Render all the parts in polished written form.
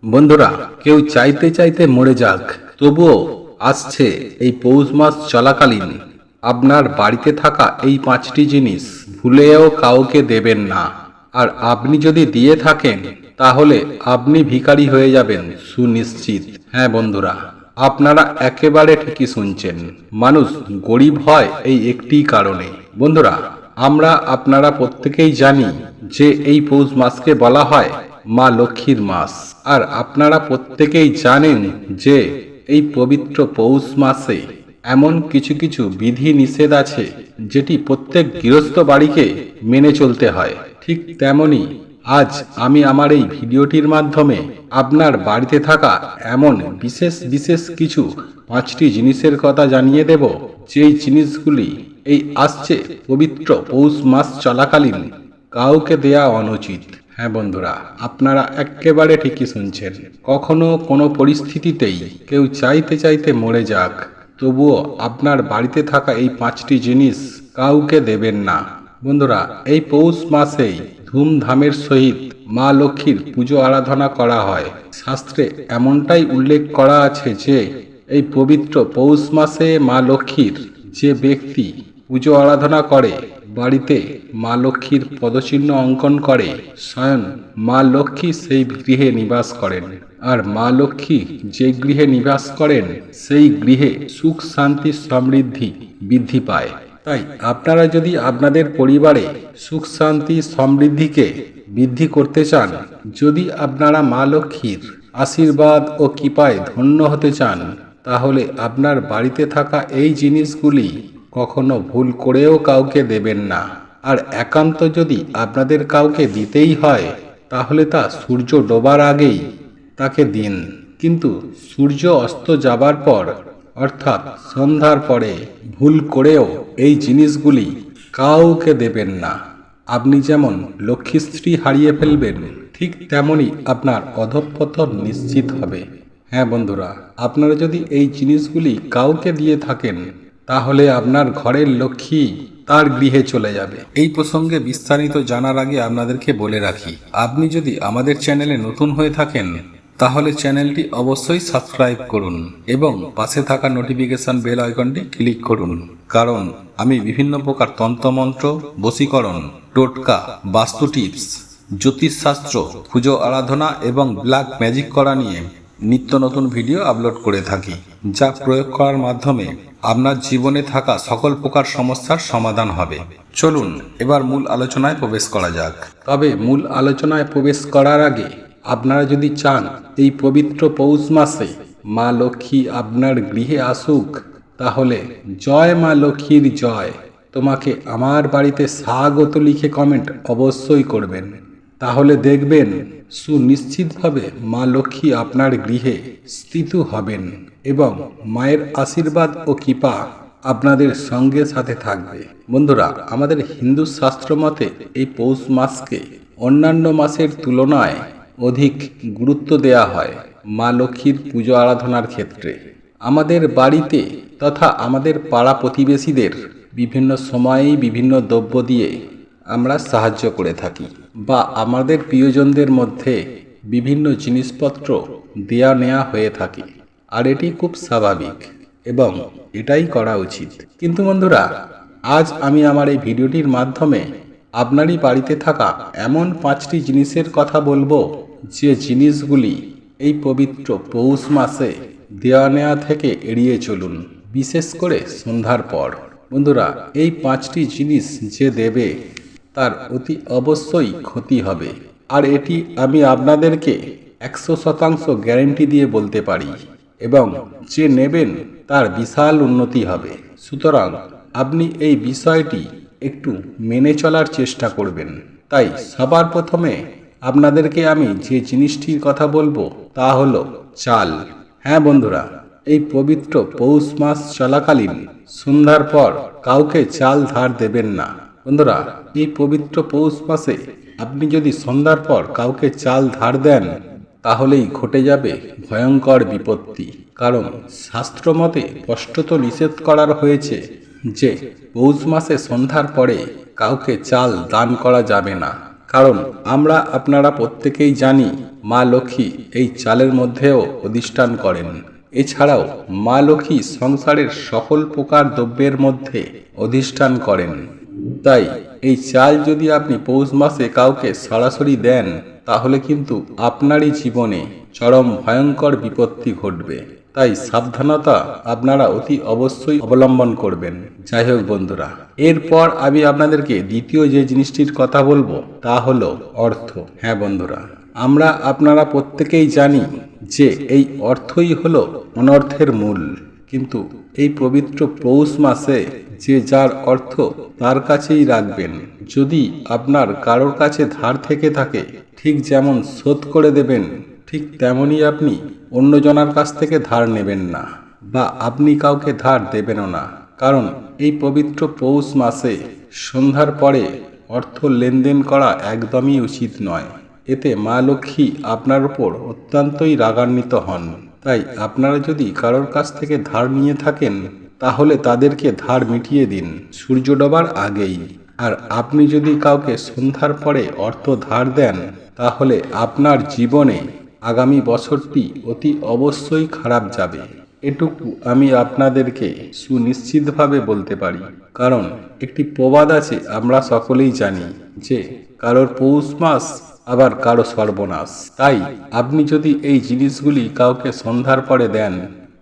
বন্ধুরা, কেউ চাইতে চাইতে মরে যাক, তবুও আসছে এই পৌষ মাস চলাকালীন আপনার বাড়িতে থাকা এই 5টি জিনিস ভুলেও কাউকে দেবেন না। আর আপনি যদি দিয়ে থাকেন তাহলে আপনি ভিখারি হয়ে যাবেন সুনিশ্চিত। হ্যাঁ বন্ধুরা, আপনারা একেবারে ঠিকই শুনছেন। মানুষ গরিব হয় এই একটি কারণে। বন্ধুরা, আপনারা প্রত্যেকেই জানি যে এই পৌষ মাসকে বলা হয় মা লক্ষ্মীর মাস। আর আপনারা প্রত্যেকেই জানেন যে এই পবিত্র পৌষ মাসে এমন কিছু কিছু বিধি নিষেধ আছে যেটি প্রত্যেক গৃহস্থ বাড়িকে মেনে চলতে হয়। ঠিক তেমনি আজ আমি আমার এই ভিডিওটির মাধ্যমে আপনার বাড়িতে থাকা এমন বিশেষ বিশেষ কিছু 5টি জিনিসের কথা জানিয়ে দেব, যেই জিনিসগুলি এই আসছে পবিত্র পৌষ মাস চলাকালীন কাউকে দেয়া অনুচিত। হ্যাঁ বন্ধুরা, আপনারা একেবারে ঠিকই শুনছেন। কখনো কোনো পরিস্থিতিতেই কেউ চাইতে চাইতে মরে যাক, তবুও আপনার বাড়িতে থাকা এই 5টি জিনিস কাউকে দেবেন না। বন্ধুরা, এই পৌষ মাসেই ধুমধামের সহিত মা লক্ষ্মীর পুজো আরাধনা করা হয়। শাস্ত্রে এমনটাই উল্লেখ করা আছে যে এই পবিত্র পৌষ মাসে মা লক্ষ্মীর যে ব্যক্তি পুজো আরাধনা করে, বাড়িতে মা লক্ষ্মীর পদচিহ্ন অঙ্কন করে, স্বয়ং মা লক্ষ্মী সেই গৃহে নিবাস করেন। আর মা লক্ষ্মী যে গৃহে নিবাস করেন সেই গৃহে সুখ শান্তি সমৃদ্ধি বৃদ্ধি পায়। তাই আপনারা যদি আপনাদের পরিবারে সুখ শান্তি সমৃদ্ধিকে বৃদ্ধি করতে চান, যদি আপনারা মা লক্ষ্মীর আশীর্বাদ ও কৃপায় ধন্য হতে চান, তাহলে আপনার বাড়িতে থাকা এই জিনিসগুলি কখনো ভুল করেও কাউকে দেবেন না। আর একান্ত যদি আপনাদের কাউকে দিতেই হয়, তাহলে তা সূর্য ডোবার আগেই তাকে দিন। কিন্তু সূর্য অস্ত যাবার পর, অর্থাৎ সন্ধ্যার পরে ভুল করেও এই জিনিসগুলি কাউকে দেবেন না। আপনি যেমন লক্ষ্মীশ্রী হারিয়ে ফেলবেন, ঠিক তেমনি আপনার অধঃপতন নিশ্চিত হবে। হ্যাঁ বন্ধুরা, আপনারা যদি এই জিনিসগুলি কাউকে দিয়ে থাকেন, তাহলে আপনার ঘরের লক্ষ্মী তার গৃহে চলে যাবে। এই প্রসঙ্গে বিস্তারিত জানার আগে আপনাদেরকে বলে রাখি, আপনি যদি আমাদের চ্যানেলে নতুন হয়ে থাকেন, তাহলে চ্যানেলটি অবশ্যই সাবস্ক্রাইব করুন এবং পাশে থাকা নোটিফিকেশন বেল আইকনটি ক্লিক করুন। কারণ আমি বিভিন্ন প্রকার তন্ত্রমন্ত্র, বশীকরণ, টোটকা, বাস্তু টিপস, জ্যোতিষশাস্ত্র, পুজো আরাধনা এবং ব্ল্যাক ম্যাজিক করা নিয়ে নিত্য নতুন ভিডিও আপলোড করে থাকি, যা প্রয়োগ করার মাধ্যমে আপনার জীবনে থাকা সকল প্রকার সমস্যার সমাধান হবে। চলুন এবার মূল আলোচনায় প্রবেশ করা যাক। তবে মূল আলোচনায় প্রবেশ করার আগে আপনারা যদি চান এই পবিত্র পৌষ মাসে মা লক্ষ্মী আপনার গৃহে আসুক, তাহলে জয় মা লক্ষ্মীর জয়, তোমাকে আমার বাড়িতে স্বাগত লিখে কমেন্ট অবশ্যই করবেন। তাহলে দেখবেন সুনিশ্চিতভাবে মা লক্ষ্মী আপনার গৃহে স্থিত হবেন এবং মায়ের আশীর্বাদ ও কৃপা আপনাদের সঙ্গে সাথে থাকবে। বন্ধুরা, আমাদের হিন্দু শাস্ত্র মতে এই পৌষ মাসকে অন্যান্য মাসের তুলনায় অধিক গুরুত্ব দেয়া হয় মা লক্ষ্মীর পুজো আরাধনার ক্ষেত্রে। আমাদের বাড়িতে তথা আমাদের পাড়া প্রতিবেশীদের বিভিন্ন সময়েই বিভিন্ন দ্রব্য দিয়ে আমরা সাহায্য করে থাকি, বা আমাদের প্রিয়জনদের মধ্যে বিভিন্ন জিনিসপত্র দেয়া নেওয়া হয়ে থাকে। আর এটি খুব স্বাভাবিক এবং এটাই করা উচিত। কিন্তু বন্ধুরা, আজ আমি আমার এই ভিডিওটির মাধ্যমে আপনারই বাড়িতে থাকা এমন 5টি জিনিসের কথা বলবো, যে জিনিসগুলি এই পবিত্র পৌষ মাসে দেওয়া নেওয়া থেকে এড়িয়ে চলুন, বিশেষ করে সন্ধ্যার পর। বন্ধুরা, এই 5টি জিনিস যে দেবে তার অতি অবশ্যই ক্ষতি হবে। আর এটি আমি আপনাদেরকে 100% গ্যারেন্টি দিয়ে বলতে পারি, এবং যে নেবেন তার বিশাল উন্নতি হবে। সুতরাং আপনি এই বিষয়টি একটু মেনে চলার চেষ্টা করবেন। তাই সবার প্রথমে আপনাদেরকে আমি যে জিনিসটির কথা বলবো তা হলো চাল। হ্যাঁ বন্ধুরা, এই পবিত্র পৌষ মাস চলাকালীন সন্ধ্যার পর কাউকে চাল ধার দেবেন না। বন্ধুরা, এই পবিত্র পৌষ মাসে আপনি যদি সন্ধ্যার পর কাউকে চাল ধার দেন, তাহলেই ঘটে যাবে ভয়ঙ্কর বিপত্তি। কারণ শাস্ত্র মতে স্পষ্টত নিষেধ করার হয়েছে যে পৌষ মাসে সন্ধ্যার পরে কাউকে চাল দান করা যাবে না। কারণ আমরা আপনারা প্রত্যেকেই জানি মা লক্ষ্মী এই চালের মধ্যেও অধিষ্ঠান করেন। এছাড়াও মা লক্ষ্মী সংসারের সকল প্রকার দ্রব্যের মধ্যে অধিষ্ঠান করেন। তাই এই চাল যদি আপনি পৌষ মাসে কাউকে সরাসরি দেন, তাহলে কিন্তু আপনারই জীবনে চরম ভয়ঙ্কর বিপত্তি ঘটবে। তাই সাবধানতা আপনারা অতি অবশ্যই অবলম্বন করবেন। যাই হোক বন্ধুরা, এরপর আমি আপনাদেরকে দ্বিতীয় যে জিনিসটির কথা বলবো তা হলো অর্থ। হ্যাঁ বন্ধুরা, আমরা আপনারা প্রত্যেকেই জানি যে এই অর্থই হলো অনর্থের মূল। কিন্তু এই পবিত্র পৌষ মাসে যে যার অর্থ তার কাছেই রাখবেন। যদি আপনার কারোর কাছে ধার থেকে থাকে, ঠিক যেমন শোধ করে দেবেন, ঠিক তেমনই আপনি অন্যজনের কাছ থেকে ধার নেবেন না, বা আপনি কাউকে ধার দেবেনও না। কারণ এই পবিত্র পৌষ মাসে সন্ধ্যার পরে অর্থ লেনদেন করা একদমই উচিত নয়। এতে মা লক্ষ্মী আপনার উপর অত্যন্তই রাগান্বিত হন। তাই আপনারা যদি কারোর কাছ থেকে ধার নিয়ে থাকেন, তাহলে তাদেরকে ধার মিটিয়ে দিন সূর্য ডোবার আগেই। আর আপনি যদি কাউকে সন্ধ্যার পরে অর্থ ধার দেন, তাহলে আপনার জীবনে আগামী বছরটি অতি অবশ্যই খারাপ যাবে। এটুকু আমি আপনাদেরকে সুনিশ্চিতভাবে বলতে পারি। কারণ একটি প্রবাদ আছে, আমরা সকলেই জানি যে কারোর পৌষ মাস আবার কারো সর্বনাশ। তাই আপনি যদি এই জিনিসগুলি কাউকে সন্ধ্যার পরে দেন,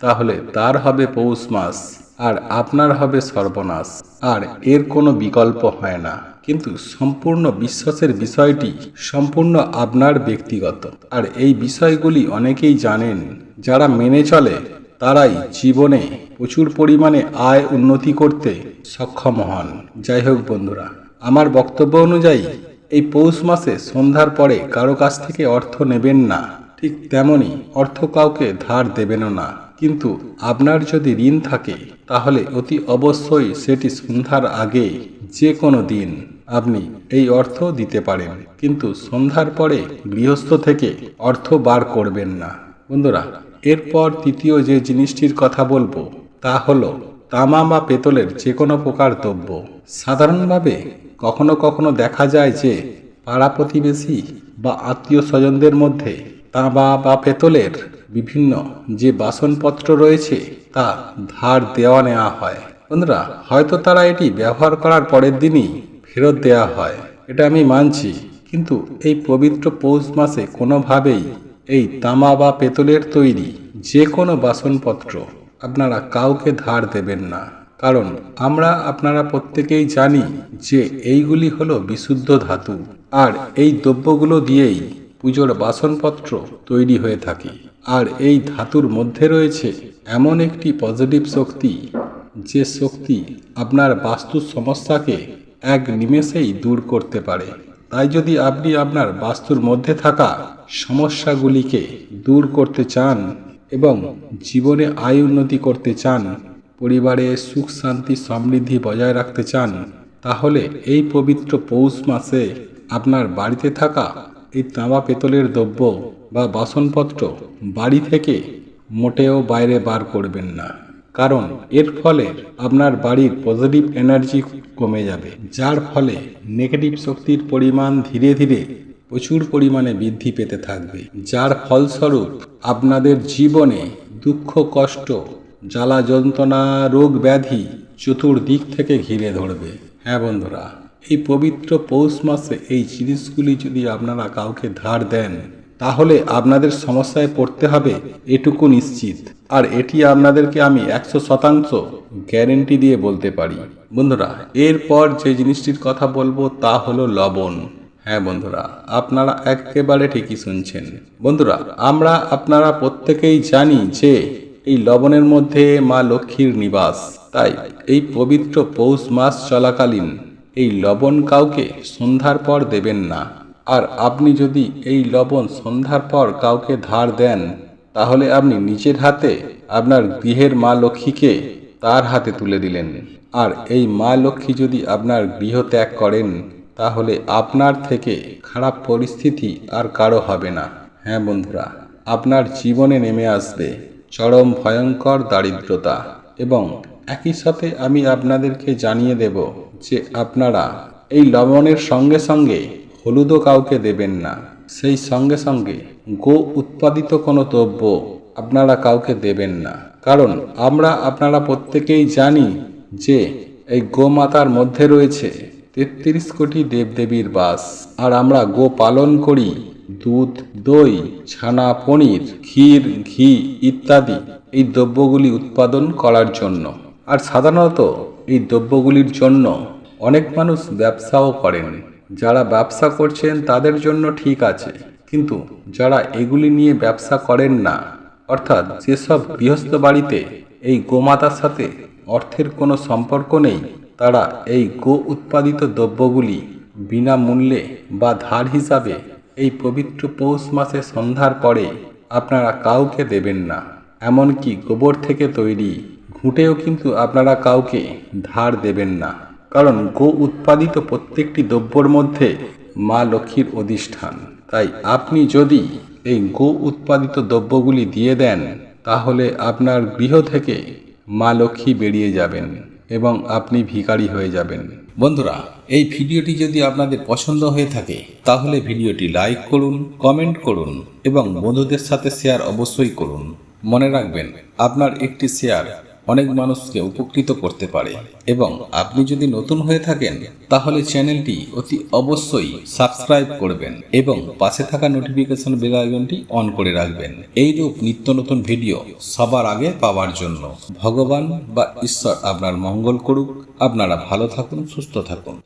তাহলে তার হবে পৌষ মাস আর আপনার হবে সর্বনাশ। আর এর কোনো বিকল্প হয় না। কিন্তু সম্পূর্ণ বিশ্বাসের বিষয়টি সম্পূর্ণ আপনার ব্যক্তিগত। আর এই বিষয়গুলি অনেকেই জানেন। যারা মেনে চলে তারাই জীবনে প্রচুর পরিমাণে আয় উন্নতি করতে সক্ষম হন। যাই হোক বন্ধুরা, আমার বক্তব্য অনুযায়ী এই পৌষ মাসে সন্ধ্যার পরে কারো কাছ থেকে অর্থ নেবেন না, ঠিক তেমনি অর্থ কাউকে ধার দেবেনও না। কিন্তু আপনার যদি ঋণ থাকে, তাহলে অতি অবশ্যই সেটি সন্ধ্যার আগে যে কোনো দিন আপনি এই অর্থ দিতে পারেন। কিন্তু সন্ধ্যার পরে গৃহস্থ থেকে অর্থ বার করবেন না। বন্ধুরা, এরপর তৃতীয় যে জিনিসটির কথা বলবো তা হলো তামা বা পেতলের যে কোনো প্রকার দ্রব্য। সাধারণভাবে কখনো কখনো দেখা যায় যে পাড়া প্রতিবেশী বা আত্মীয় স্বজনদের মধ্যে তামা বা পেতলের বিভিন্ন যে বাসনপত্র রয়েছে তা ধার দেওয়া নেওয়া হয়। বন্ধুরা, হয়তো তারা এটি ব্যবহার করার পরের দিনই ফেরত দেওয়া হয়, এটা আমি মানছি। কিন্তু এই পবিত্র পৌষ মাসে কোনোভাবেই এই তামা বা পেতলের তৈরি যে কোনো বাসনপত্র আপনারা কাউকে ধার দেবেন না। কারণ আমরা আপনারা প্রত্যেকেই জানি যে এইগুলি হলো বিশুদ্ধ ধাতু। আর এই দ্রব্যগুলো দিয়েই পুজোর বাসনপত্র তৈরি হয়ে থাকে। আর এই ধাতুর মধ্যে রয়েছে এমন একটি পজিটিভ শক্তি, যে শক্তি আপনার বাস্তু সমস্যাকে এক নিমেষেই দূর করতে পারে। তাই যদি আপনি আপনার বাস্তুর মধ্যে থাকা সমস্যাগুলিকে দূর করতে চান এবং জীবনে আয় উন্নতি করতে চান, পরিবারে সুখ শান্তি সমৃদ্ধি বজায় রাখতে চান, তাহলে এই পবিত্র পৌষ মাসে আপনার বাড়িতে থাকা এই তামা পেতলের দ্রব্য বা বাসনপত্র বাড়ি থেকে মোটেও বাইরে বার করবেন না। কারণ এর ফলে আপনার বাড়ির পজিটিভ এনার্জি কমে যাবে, যার ফলে নেগেটিভ শক্তির পরিমাণ ধীরে ধীরে প্রচুর পরিমাণে বৃদ্ধি পেতে থাকবে। যার ফলস্বরূপ আপনাদের জীবনে দুঃখ কষ্ট জ্বালা যন্ত্রণা রোগ ব্যাধি চতুর্দিক থেকে ঘিরে ধরবে। হ্যাঁ বন্ধুরা, এই পবিত্র পৌষ মাসে এই জিনিসগুলি যদি আপনারা কাউকে ধার দেন, তাহলে আপনাদের সমস্যায় পড়তে হবে এটুকু নিশ্চিত। আর এটি আপনাদেরকে আমি 100% গ্যারেন্টি দিয়ে বলতে পারি। বন্ধুরা, এরপর যে জিনিসটির কথা বলবো তা হলো লবণ। হ্যাঁ বন্ধুরা, আপনারা একেবারে ঠিকই শুনছেন। বন্ধুরা, আমরা আপনারা প্রত্যেকেই জানি যে এই লবণের মধ্যে মা লক্ষ্মীর নিবাস। তাই এই পবিত্র পৌষ মাস চলাকালীন এই লবণ কাউকে সন্ধ্যার পর দেবেন না। আর আপনি যদি এই লবণ সন্ধ্যার পর কাউকে ধার দেন, তাহলে আপনি নিজের হাতে আপনার গৃহের মা লক্ষ্মীকে তার হাতে তুলে দিলেন। আর এই মা লক্ষ্মী যদি আপনার গৃহ ত্যাগ করেন, তাহলে আপনার থেকে খারাপ পরিস্থিতি আর কারো হবে না। হ্যাঁ বন্ধুরা, আপনার জীবনে নেমে আসবে চরম ভয়ঙ্কর দারিদ্রতা। এবং একই সাথে আমি আপনাদেরকে জানিয়ে দেব যে আপনারা এই লবণের সঙ্গে সঙ্গে হলুদও কাউকে দেবেন না। সেই সঙ্গে সঙ্গে গো উৎপাদিত কোনো দ্রব্য আপনারা কাউকে দেবেন না, কারণ আপনারা প্রত্যেকেই জানি যে এই গোমাতার মধ্যে রয়েছে ৩৩ কোটি দেবদেবীর বাস। আর আমরা গো পালন করি দুধ, দই, ছানা, পনির, ক্ষীর, ঘি ইত্যাদি এই দ্রব্যগুলি উৎপাদন করার জন্য। আর সাধারণত এই দ্রব্যগুলির জন্য অনেক মানুষ ব্যবসাও করেন। যারা ব্যবসা করছেন তাদের জন্য ঠিক আছে, কিন্তু যারা এগুলি নিয়ে ব্যবসা করেন না, অর্থাৎ যেসব গৃহস্থ বাড়িতে এই গোমাতার সাথে অর্থের কোনো সম্পর্ক নেই, তারা এই গো উৎপাদিত দ্রব্যগুলি বিনামূল্যে বা ধার হিসাবে এই পবিত্র পৌষ মাসে সন্ধ্যার পরে আপনারা কাউকে দেবেন না। এমনকি গোবর থেকে তৈরি ঘুঁটেও কিন্তু আপনারা কাউকে ধার দেবেন না, কারণ গো উৎপাদিত প্রত্যেকটি দ্রব্যর মধ্যে মা লক্ষ্মীর অধিষ্ঠান। তাই আপনি যদি এই গো উৎপাদিত দ্রব্যগুলি দিয়ে দেন, তাহলে আপনার গৃহ থেকে মা লক্ষ্মী বেরিয়ে যাবেন এবং আপনি ভিখারি হয়ে যাবেন। বন্ধুরা, এই ভিডিওটি যদি আপনাদের পছন্দ হয়ে থাকে তাহলে ভিডিওটি লাইক করুন, কমেন্ট করুন এবং বন্ধুদের সাথে শেয়ার অবশ্যই করুন। মনে রাখবেন, আপনার একটি শেয়ার অনেক মানুষকে উপকৃত করতে পারে। এবং আপনি যদি নতুন হয়ে থাকেন তাহলে চ্যানেলটি অতি অবশ্যই সাবস্ক্রাইব করবেন এবং পাশে থাকা নোটিফিকেশন বেল আইকনটি অন করে রাখবেন, এইরূপ নিত্য নতুন ভিডিও সবার আগে পাওয়ার জন্য। ভগবান বা ঈশ্বর আপনার মঙ্গল করুক। আপনারা ভালো থাকুন, সুস্থ থাকুন।